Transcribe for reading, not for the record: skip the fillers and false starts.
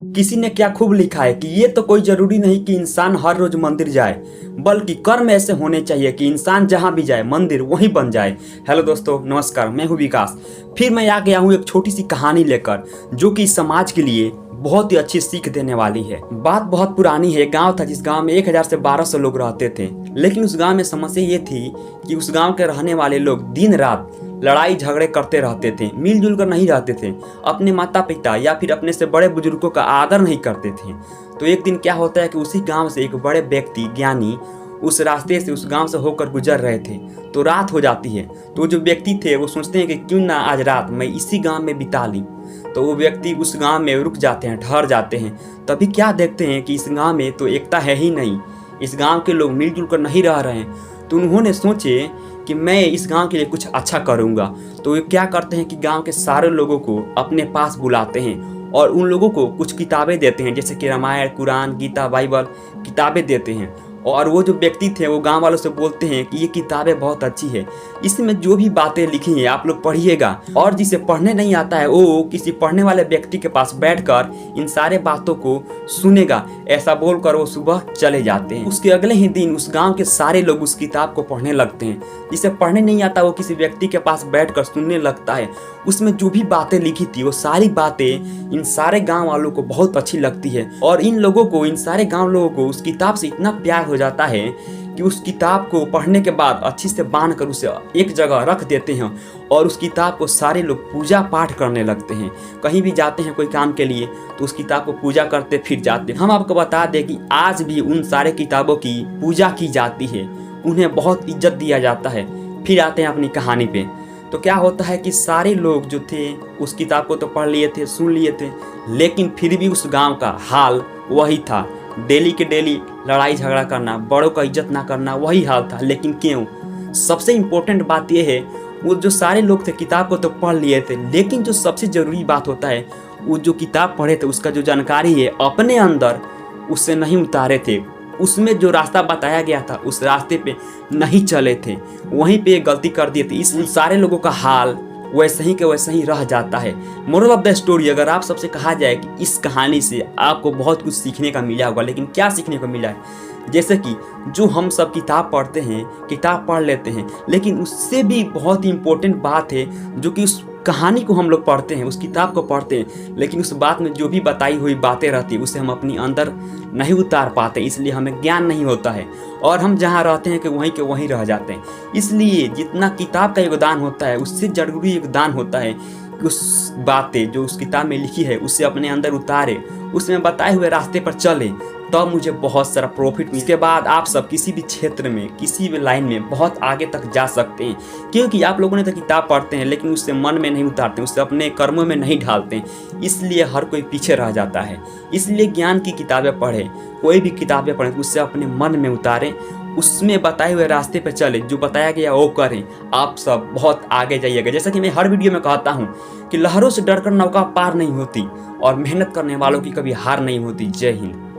किसी ने क्या खूब लिखा है कि ये तो कोई जरूरी नहीं कि इंसान हर रोज मंदिर जाए, बल्कि कर्म ऐसे होने चाहिए कि इंसान जहां भी जाए मंदिर वहीं बन जाए। हेलो दोस्तों, नमस्कार, मैं हूं विकास। फिर मैं आ गया हूं एक छोटी सी कहानी लेकर, जो कि समाज के लिए बहुत ही अच्छी सीख देने वाली है। बात बहुत पुरानी है। गांव था जिस गांव में 1000 से 1200 लोग रहते थे, लेकिन उस गांव में समस्या ये थी कि उस गांव के रहने वाले लोग दिन रात लड़ाई झगड़े करते रहते थे, मिलजुल कर नहीं रहते थे, अपने माता पिता या फिर अपने से बड़े बुजुर्गों का आदर नहीं करते थे। तो एक दिन क्या होता है कि उसी गांव से एक बड़े व्यक्ति ज्ञानी उस रास्ते से उस गांव से होकर गुजर रहे थे। तो रात हो जाती है, तो जो व्यक्ति थे वो सोचते हैं कि क्यों ना आज रात मैं इसी गांव में बिता ली। तो वो व्यक्ति उस गांव में रुक जाते हैं, ठहर जाते हैं। तभी क्या देखते हैं कि इस गांव में तो एकता है ही नहीं, इस गांव के लोग मिलजुल कर नहीं रह रहे हैं। तो उन्होंने सोचे कि मैं इस गांव के लिए कुछ अच्छा करूंगा। तो वे क्या करते हैं कि गांव के सारे लोगों को अपने पास बुलाते हैं और उन लोगों को कुछ किताबें देते हैं, जैसे कि रामायण, कुरान, गीता, बाइबल किताबें देते हैं। और वो जो व्यक्ति थे वो गांव वालों से बोलते हैं कि ये किताबें बहुत अच्छी है, इसमें जो भी बातें लिखी हैं आप लोग पढ़िएगा, और जिसे पढ़ने नहीं आता है वो किसी पढ़ने वाले व्यक्ति के पास बैठकर इन सारे बातों को सुनेगा। ऐसा बोलकर वो सुबह चले जाते हैं। उसके अगले ही दिन उस गांव के सारे लोग उस किताब को पढ़ने लगते हैं। जिसे पढ़ने नहीं आता वो किसी व्यक्ति के पास बैठकर सुनने लगता है। उसमें जो भी बातें लिखी थी वो सारी बातें इन सारे गांव वालों को बहुत अच्छी लगती है, और इन लोगों को, इन सारे गांव लोगों को उस किताब से इतना प्यार हो जाता है कि उस किताब को पढ़ने के बाद अच्छी से बांध कर उसे एक जगह रख देते हैं, और उस किताब को सारे लोग पूजा पाठ करने लगते हैं। कहीं भी जाते हैं कोई काम के लिए तो उस किताब को पूजा करते फिर जाते हैं। हम आपको बता दें कि आज भी उन सारे किताबों की पूजा की जाती है, उन्हें बहुत इज्जत दिया जाता है। फिर आते हैं अपनी कहानी पे। तो क्या होता है कि सारे लोग जो थे उस किताब को तो पढ़ लिए थे, सुन लिए थे, लेकिन फिर भी उस गांव का हाल वही था। डेली के डेली लड़ाई झगड़ा करना, बड़ों का इज्जत ना करना, वही हाल था। लेकिन क्यों? सबसे इम्पोर्टेंट बात यह है, वो जो सारे लोग थे किताब को तो पढ़ लिए थे, लेकिन जो सबसे ज़रूरी बात होता है, वो जो किताब पढ़े थे उसका जो जानकारी है अपने अंदर उससे नहीं उतारे थे। उसमें जो रास्ता बताया गया था उस रास्ते पे नहीं चले थे, वहीं पे गलती कर दिए थे। इस सारे लोगों का हाल वैसे ही के वैसे ही रह जाता है। मोरल ऑफ द स्टोरी, अगर आप सबसे कहा जाए कि इस कहानी से आपको बहुत कुछ सीखने का मिला होगा, लेकिन क्या सीखने को मिला है? जैसे कि जो हम सब किताब पढ़ते हैं, किताब पढ़ लेते हैं, लेकिन उससे भी बहुत ही इम्पोर्टेंट बात है जो कि उस कहानी को हम लोग पढ़ते हैं, उस किताब को पढ़ते हैं, लेकिन उस बात में जो भी बताई हुई बातें रहती है उसे हम अपनी अंदर नहीं उतार पाते, इसलिए हमें ज्ञान नहीं होता है, और हम जहाँ रहते हैं कि वहीं के वहीं रह जाते हैं। इसलिए जितना किताब का योगदान होता है उससे जरूरी योगदान होता है कि उस बातें जो उस किताब में लिखी है उसे अपने अंदर उतारे, उसमें बताए हुए रास्ते पर चले, तब मुझे बहुत सारा प्रॉफिट मिले। इसके बाद आप सब किसी भी क्षेत्र में, किसी भी लाइन में बहुत आगे तक जा सकते हैं, क्योंकि आप लोगों ने तो किताब पढ़ते हैं लेकिन उससे मन में नहीं उतारते, उससे अपने कर्मों में नहीं ढालते, इसलिए हर कोई पीछे रह जाता है। इसलिए ज्ञान की किताबें पढ़ें, कोई भी किताबें पढ़ें, उससे अपने मन में उतारें, उसमें बताए हुए रास्ते पर चले, जो बताया गया वो करें, आप सब बहुत आगे जाइएगा। जैसा कि मैं हर वीडियो में कहता हूँ कि लहरों से डरकर नौका पार नहीं होती, और मेहनत करने वालों की कभी हार नहीं होती। जय हिंद।